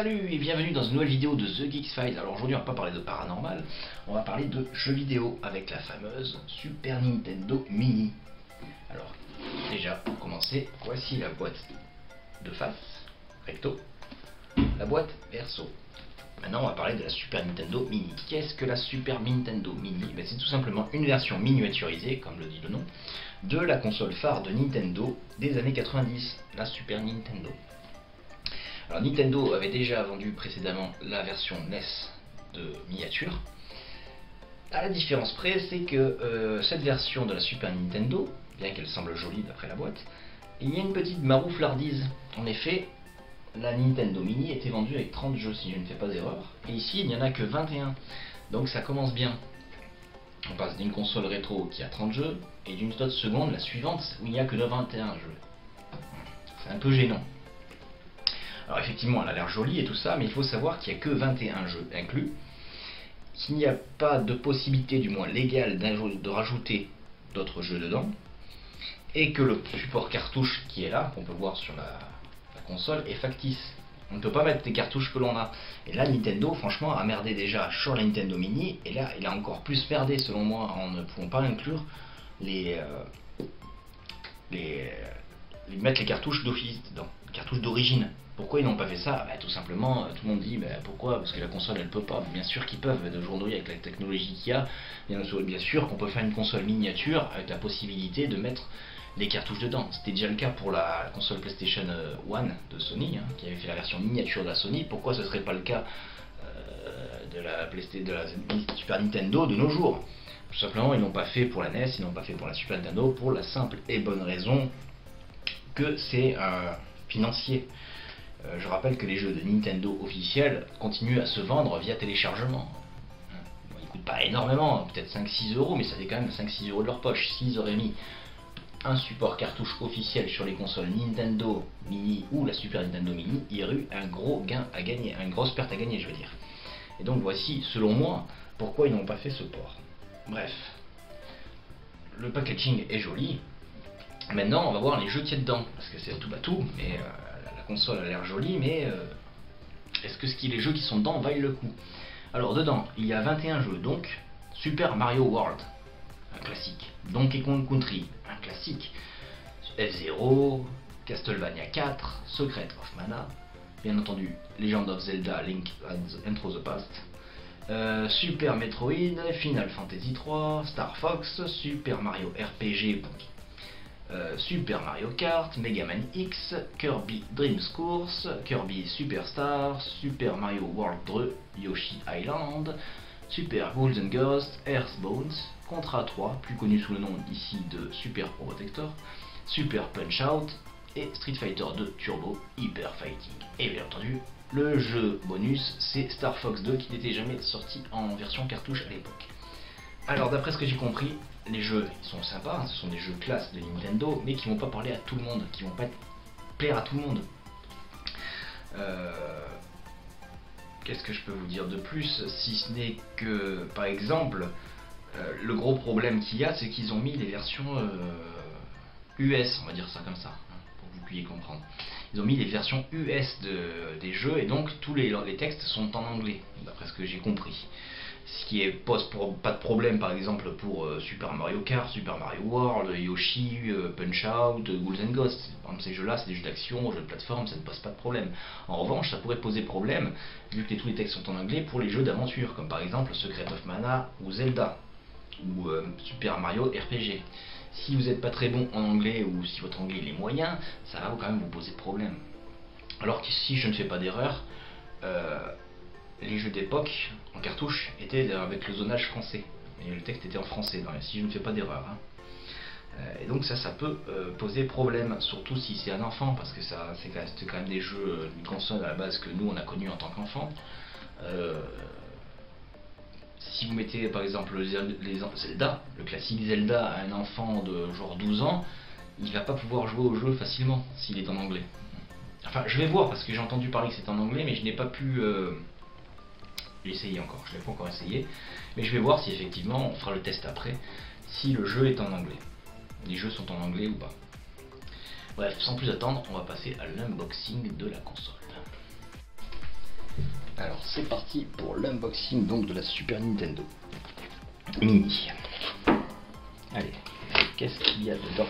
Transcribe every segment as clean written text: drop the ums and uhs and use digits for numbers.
Salut et bienvenue dans une nouvelle vidéo de The Geeks Files. Alors aujourd'hui on va pas parler de paranormal, on va parler de jeux vidéo avec la fameuse Super Nintendo Mini. Alors déjà pour commencer, voici la boîte de face, recto, la boîte verso. Maintenant on va parler de la Super Nintendo Mini. Qu'est-ce que la Super Nintendo Mini? C'est tout simplement une version miniaturisée, comme le dit le nom, de la console phare de Nintendo des années 90, la Super Nintendo. Alors Nintendo avait déjà vendu précédemment la version NES de miniature. À la différence près, c'est que cette version de la Super Nintendo, bien qu'elle semble jolie d'après la boîte, il y a une petite marouflardise. En effet, la Nintendo Mini était vendue avec 30 jeux si je ne fais pas d'erreur, et ici il n'y en a que 21. Donc ça commence bien. On passe d'une console rétro qui a 30 jeux, et d'une autre seconde, la suivante, où il n'y a que 21 jeux. C'est un peu gênant. Alors effectivement, elle a l'air jolie et tout ça, mais il faut savoir qu'il n'y a que 21 jeux inclus, qu'il n'y a pas de possibilité, du moins légale, de rajouter d'autres jeux dedans, et que le support cartouche qui est là, qu'on peut voir sur la console, est factice. On ne peut pas mettre des cartouches que l'on a. Et là, Nintendo, franchement, a merdé déjà sur la Nintendo Mini, et là, il a encore plus merdé, selon moi, en ne pouvant pas inclure mettre les cartouches d'office dedans, les cartouches d'origine. Pourquoi ils n'ont pas fait ça? Tout simplement, tout le monde dit pourquoi? Parce que la console elle peut pas. Bien sûr qu'ils peuvent, d'aujourd'hui avec la technologie qu'il y a, bien sûr qu'on peut faire une console miniature avec la possibilité de mettre des cartouches dedans. C'était déjà le cas pour la console PlayStation 1 de Sony, qui avait fait la version miniature de la Sony. Pourquoi ce serait pas le cas de la Super Nintendo de nos jours? Tout simplement, ils n'ont pas fait pour la NES, ils n'ont pas fait pour la Super Nintendo, pour la simple et bonne raison que c'est financier. Je rappelle que les jeux de Nintendo officiels continuent à se vendre via téléchargement. Bon, ils coûtent pas énormément, peut-être 5-6 euros, mais ça fait quand même 5-6 euros de leur poche. S'ils auraient mis un support cartouche officiel sur les consoles Nintendo Mini ou la Super Nintendo Mini, il y aurait eu un gros gain à gagner, une grosse perte à gagner, je veux dire. Et donc voici, selon moi, pourquoi ils n'ont pas fait ce port. Bref, le packaging est joli. Maintenant, on va voir les jeux qu'il y a dedans, parce que c'est tout bateau, mais la console a l'air jolie, mais est-ce que les jeux qui sont dedans valent le coup? Alors dedans, il y a 21 jeux, donc Super Mario World, un classique, Donkey Kong Country, un classique, F-Zero, Castlevania 4, Secret of Mana, bien entendu Legend of Zelda Link Into the Past, Super Metroid, Final Fantasy 3, Star Fox, Super Mario RPG, Super Mario Kart, Mega Man X, Kirby Dream Course, Kirby Superstar, Super Mario World 2, Yoshi Island, Super Golden Ghost, Earthbound, Contra 3, plus connu sous le nom ici de Super Pro Protector, Super Punch Out et Street Fighter 2 Turbo Hyper Fighting. Et bien entendu, le jeu bonus, c'est Star Fox 2 qui n'était jamais sorti en version cartouche à l'époque. Alors d'après ce que j'ai compris, les jeux ils sont sympas, ce sont des jeux classe de Nintendo, mais qui vont pas parler à tout le monde, qui vont pas plaire à tout le monde. Qu'est-ce que je peux vous dire de plus, si ce n'est que, par exemple, le gros problème qu'il y a, c'est qu'ils ont mis les versions US, on va dire ça comme ça, pour que vous puissiez comprendre. Ils ont mis les versions US des jeux, et donc tous les textes sont en anglais, d'après ce que j'ai compris. Ce qui pose pas de problème par exemple pour Super Mario Kart, Super Mario World, Yoshi, Punch Out, Ghouls and Ghosts. Par exemple, ces jeux-là, c'est des jeux d'action, jeux de plateforme, ça ne pose pas de problème. En revanche, ça pourrait poser problème, vu que tous les textes sont en anglais, pour les jeux d'aventure, comme par exemple Secret of Mana ou Zelda, ou Super Mario RPG. Si vous n'êtes pas très bon en anglais, ou si votre anglais est moyen, ça va quand même vous poser problème. Alors que si je ne fais pas d'erreur, les jeux d'époque en cartouche étaient avec le zonage français, et le texte était en français, si je ne fais pas d'erreur. Et donc ça peut poser problème, surtout si c'est un enfant, parce que c'est quand même des jeux d'une console à la base que nous on a connu en tant qu'enfant. Si vous mettez par exemple Zelda, le classique Zelda à un enfant de genre 12 ans, il va pas pouvoir jouer au jeu facilement s'il est en anglais. Enfin je vais voir, parce que j'ai entendu parler que c'était en anglais, mais je n'ai pas pu l'essayer encore, je ne l'ai pas encore essayé, mais je vais voir si effectivement, on fera le test après, si le jeu est en anglais, les jeux sont en anglais ou pas. Bref, sans plus attendre, on va passer à l'unboxing de la console. Alors c'est parti pour l'unboxing donc de la Super Nintendo Mini. Allez, qu'est-ce qu'il y a dedans?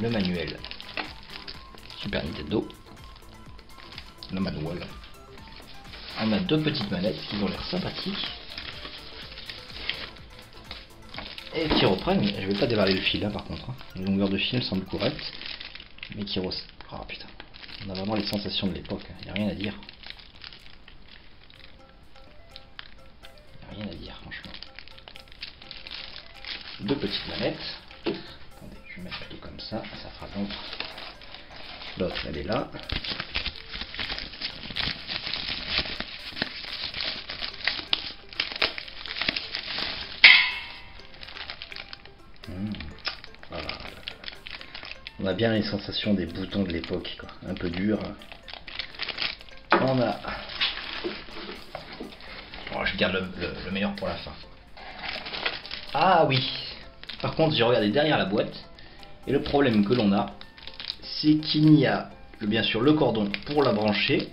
Le manuel Super Nintendo, le manuel. On a deux petites manettes qui ont l'air sympathiques et qui reprennent. Je vais pas dévaler le fil là par contre, hein. La longueur de fil semble correcte, mais qui ressent. Oh putain, on a vraiment les sensations de l'époque, il n'y a rien à dire. Il n'y a rien à dire franchement. Deux petites manettes. Attendez, je vais mettre tout comme ça fera donc. L'autre elle est là. Voilà. On a bien les sensations des boutons de l'époque, quoi. Un peu dur. On a. Bon, je garde le meilleur pour la fin. Ah oui. Par contre, j'ai regardé derrière la boîte et le problème que l'on a, c'est qu'il y a bien sûr le cordon pour la brancher,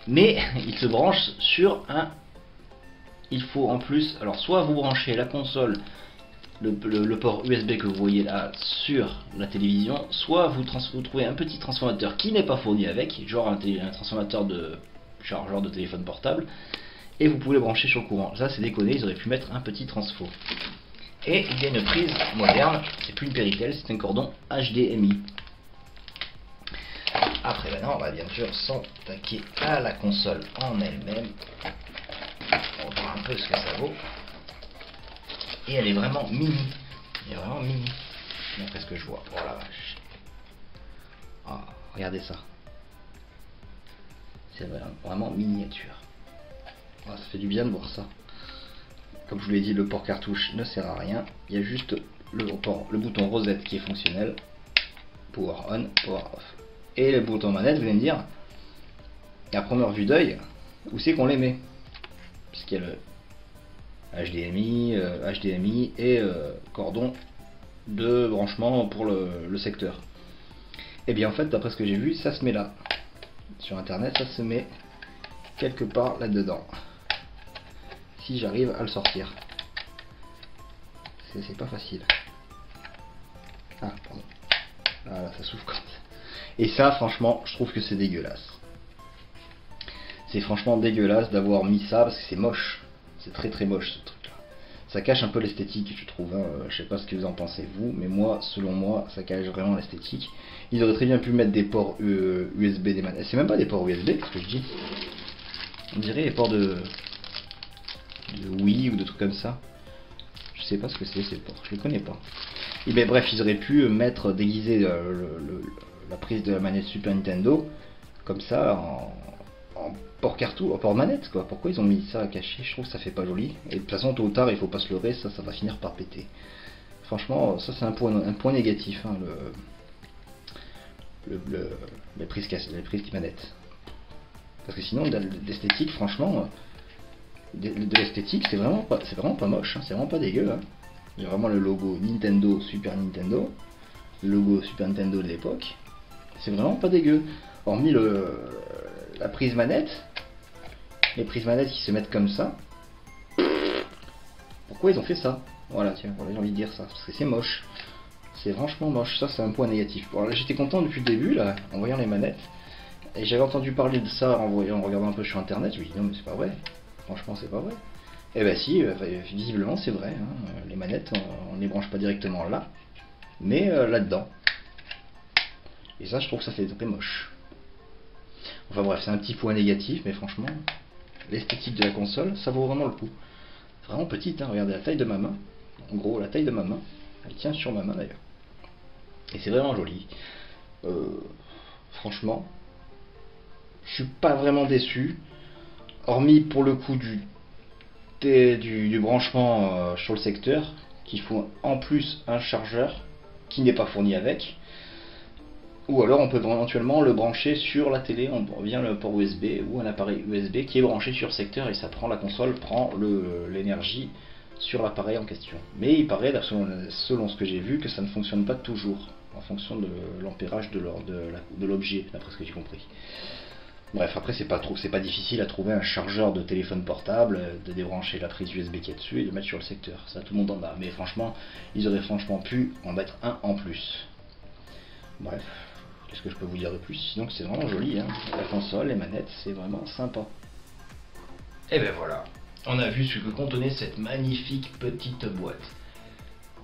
mais il se branche sur un. Il faut en plus, alors soit vous branchez la console, le port USB que vous voyez là sur la télévision, soit vous trouvez un petit transformateur qui n'est pas fourni avec, genre un transformateur de chargeur de téléphone portable, et vous pouvez le brancher sur le courant. Ça c'est déconné, ils auraient pu mettre un petit transfo. Et il y a une prise moderne, c'est plus une Péritel, c'est un cordon HDMI. Après maintenant on va bien sûr s'attaquer à la console en elle-même. On va voir un peu ce que ça vaut. Et elle est vraiment mini. Elle est vraiment mini. D'après ce que je vois. Oh la vache. Oh, regardez ça. C'est vraiment miniature. Oh, ça fait du bien de voir ça. Comme je vous l'ai dit, le port cartouche ne sert à rien. Il y a juste le bouton rosette qui est fonctionnel. Power on, power off. Et le bouton manette, vous allez me dire, à première vue d'œil, où c'est qu'on les met? Puisqu'il y a le HDMI et cordon de branchement pour le secteur. Et bien en fait, d'après ce que j'ai vu, ça se met là. Sur internet, ça se met quelque part là-dedans. Si j'arrive à le sortir. C'est pas facile. Ah, pardon. Voilà, ça s'ouvre comme ça. Et ça, franchement, je trouve que c'est dégueulasse. C'est franchement dégueulasse d'avoir mis ça parce que c'est moche. C'est très très moche ce truc là. Ça cache un peu l'esthétique, je trouve, hein. Je sais pas ce que vous en pensez vous, mais moi, selon moi, ça cache vraiment l'esthétique. Ils auraient très bien pu mettre des ports USB des manettes. C'est même pas des ports USB, ce que je dis. On dirait les ports de Wii ou de trucs comme ça. Je sais pas ce que c'est ces ports, je les connais pas. Et bien bref, ils auraient pu mettre, déguiser la prise de la manette Super Nintendo comme ça en port cartouche, en port manette quoi. Pourquoi ils ont mis ça à cacher? Je trouve que ça fait pas joli. Et de toute façon, tôt ou tard, il faut pas se leurrer, ça va finir par péter. Franchement, ça c'est un point négatif, hein, les prises qui manette. Parce que sinon, l'esthétique, franchement, de l'esthétique, c'est vraiment pas moche, hein, c'est vraiment pas dégueu. Hein. Il y a vraiment le logo Nintendo, Super Nintendo, le logo Super Nintendo de l'époque. C'est vraiment pas dégueu. Hormis la prise manette, les prises manettes qui se mettent comme ça. Pourquoi ils ont fait ça? Voilà, tiens, j'ai envie de dire ça, parce que c'est moche. C'est franchement moche, ça c'est un point négatif. Bon, j'étais content depuis le début, là, en voyant les manettes. Et j'avais entendu parler de ça en regardant un peu sur internet. Je me dis non mais c'est pas vrai. Franchement c'est pas vrai. Et bah si, visiblement c'est vrai. Hein. Les manettes, on ne les branche pas directement là, mais là-dedans. Et ça je trouve que ça fait très moche. Enfin bref, c'est un petit point négatif, mais franchement, l'esthétique de la console, ça vaut vraiment le coup. C'est vraiment petite, hein. Regardez la taille de ma main. En gros, la taille de ma main. Elle tient sur ma main d'ailleurs. Et c'est vraiment joli. Franchement, je suis pas vraiment déçu. Hormis pour le coup du branchement sur le secteur, qu'il faut en plus un chargeur qui n'est pas fourni avec. Ou alors on peut éventuellement le brancher sur la télé, on revient le port USB ou un appareil USB qui est branché sur secteur et ça prend, la console prend l'énergie sur l'appareil en question. Mais il paraît, selon ce que j'ai vu, que ça ne fonctionne pas toujours en fonction de l'ampérage de l'objet, d'après ce que j'ai compris. Bref, après c'est pas difficile à trouver un chargeur de téléphone portable, de débrancher la prise USB qui est dessus et de mettre sur le secteur. Ça, tout le monde en a. Mais franchement, ils auraient franchement pu en mettre un en plus. Bref, qu'est-ce que je peux vous dire de plus? Sinon c'est vraiment joli, hein. La console, les manettes, c'est vraiment sympa. Et ben voilà, on a vu ce que contenait cette magnifique petite boîte.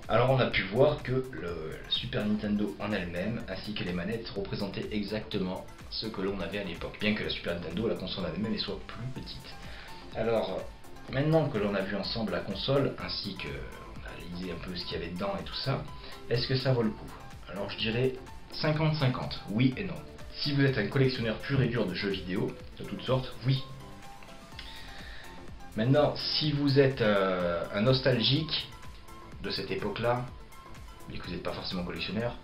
Alors on a pu voir que la Super Nintendo en elle-même, ainsi que les manettes, représentaient exactement ce que l'on avait à l'époque, bien que la Super Nintendo, la console en elle-même, soit plus petite. Alors, maintenant que l'on a vu ensemble la console, ainsi que on a réalisé un peu ce qu'il y avait dedans et tout ça, est-ce que ça vaut le coup? Alors je dirais 50-50, oui et non. Si vous êtes un collectionneur pur et dur de jeux vidéo, de toutes sortes, oui. Maintenant, si vous êtes un nostalgique de cette époque-là, mais que vous n'êtes pas forcément collectionneur,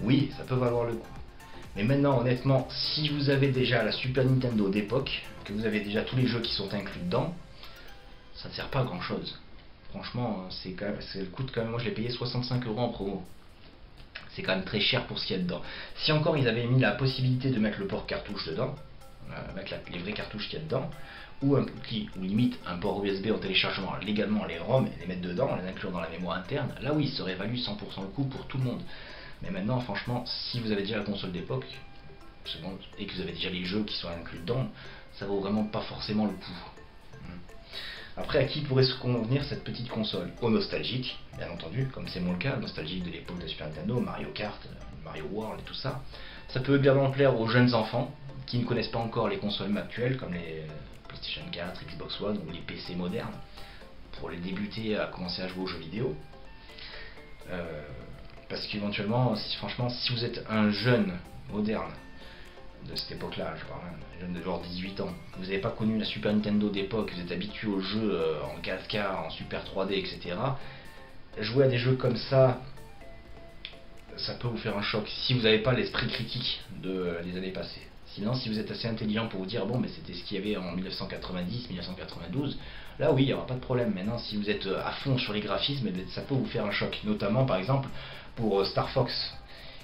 oui, ça peut valoir le coup. Mais maintenant, honnêtement, si vous avez déjà la Super Nintendo d'époque, que vous avez déjà tous les jeux qui sont inclus dedans, ça ne sert pas à grand chose. Franchement, ça coûte quand même, moi je l'ai payé 65 € en promo. C'est quand même très cher pour ce qu'il y a dedans. Si encore ils avaient mis la possibilité de mettre le port cartouche dedans, mettre les vraies cartouches qu'il y a dedans, ou limite un port USB en téléchargement légalement les ROM et les mettre dedans, les inclure dans la mémoire interne, là oui, ça aurait valu 100% le coup pour tout le monde. Mais maintenant, franchement, si vous avez déjà la console d'époque, et que vous avez déjà les jeux qui sont inclus dedans, ça vaut vraiment pas forcément le coup. Après, à qui pourrait se convenir cette petite console? Aux nostalgiques, bien entendu, comme c'est mon cas, nostalgique de l'époque de la Super Nintendo, Mario Kart, Mario World et tout ça. Ça peut également plaire aux jeunes enfants qui ne connaissent pas encore les consoles actuelles, comme les PlayStation 4, Xbox One ou les PC modernes, pour les débuter à commencer à jouer aux jeux vidéo. Parce qu'éventuellement, franchement, si vous êtes un jeune moderne de cette époque-là, je parle, un jeune de genre 18 ans, vous n'avez pas connu la Super Nintendo d'époque, vous êtes habitué aux jeux en 4K, en Super 3D, etc. Jouer à des jeux comme ça, ça peut vous faire un choc si vous n'avez pas l'esprit critique des années passées. Sinon, si vous êtes assez intelligent pour vous dire, bon, mais c'était ce qu'il y avait en 1990, 1992, là oui, il n'y aura pas de problème. Maintenant, si vous êtes à fond sur les graphismes, ça peut vous faire un choc. Notamment, par exemple, pour Star Fox,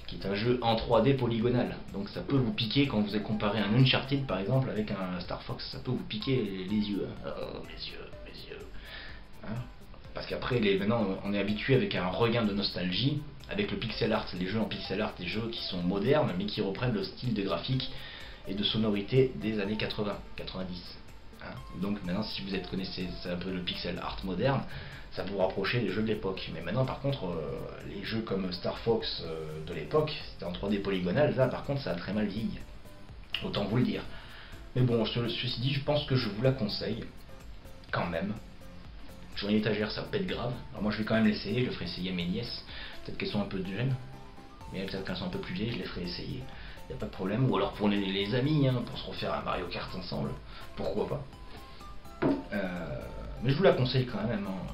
qui est un jeu en 3D polygonal. Donc ça peut vous piquer quand vous avez comparé un Uncharted, par exemple, avec un Star Fox. Ça peut vous piquer les yeux. Hein. Oh, mes yeux. Hein, parce qu'après, maintenant, on est habitué avec un regain de nostalgie, avec le pixel art, les jeux en pixel art, des jeux qui sont modernes, mais qui reprennent le style de graphique et de sonorité des années 80, 90. Hein. Donc maintenant, si vous connaissez un peu le pixel art moderne, ça vous rapprocher des jeux de l'époque. Mais maintenant, par contre, les jeux comme Star Fox de l'époque, c'était en 3D polygonal, là par contre, ça a très mal vieilli. Autant vous le dire. Mais bon, ceci dit, je pense que je vous la conseille, quand même. Sur une étagère, ça pète grave. Alors moi, je vais quand même l'essayer, je le ferai essayer à mes nièces. Peut-être qu'elles sont un peu jeunes, mais peut-être qu'elles sont un peu plus vieilles, je les ferai essayer. Il n'y a pas de problème. Ou alors pour les amis, hein, pour se refaire un Mario Kart ensemble, pourquoi pas. Mais je vous la conseille quand même. Hein.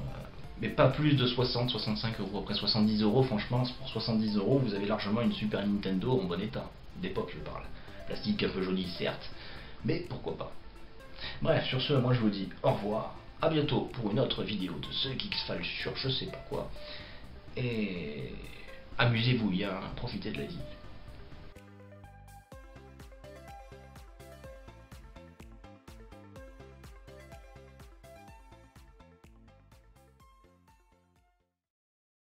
Mais pas plus de 60-65 €. Après 70 €, franchement, pour 70 €, vous avez largement une Super Nintendo en bon état. D'époque, je parle. Plastique un peu joli, certes, mais pourquoi pas. Bref, sur ce, moi je vous dis au revoir. À bientôt pour une autre vidéo de ce Geeksfall sur je sais pas quoi. Et amusez-vous bien, profitez de la vie.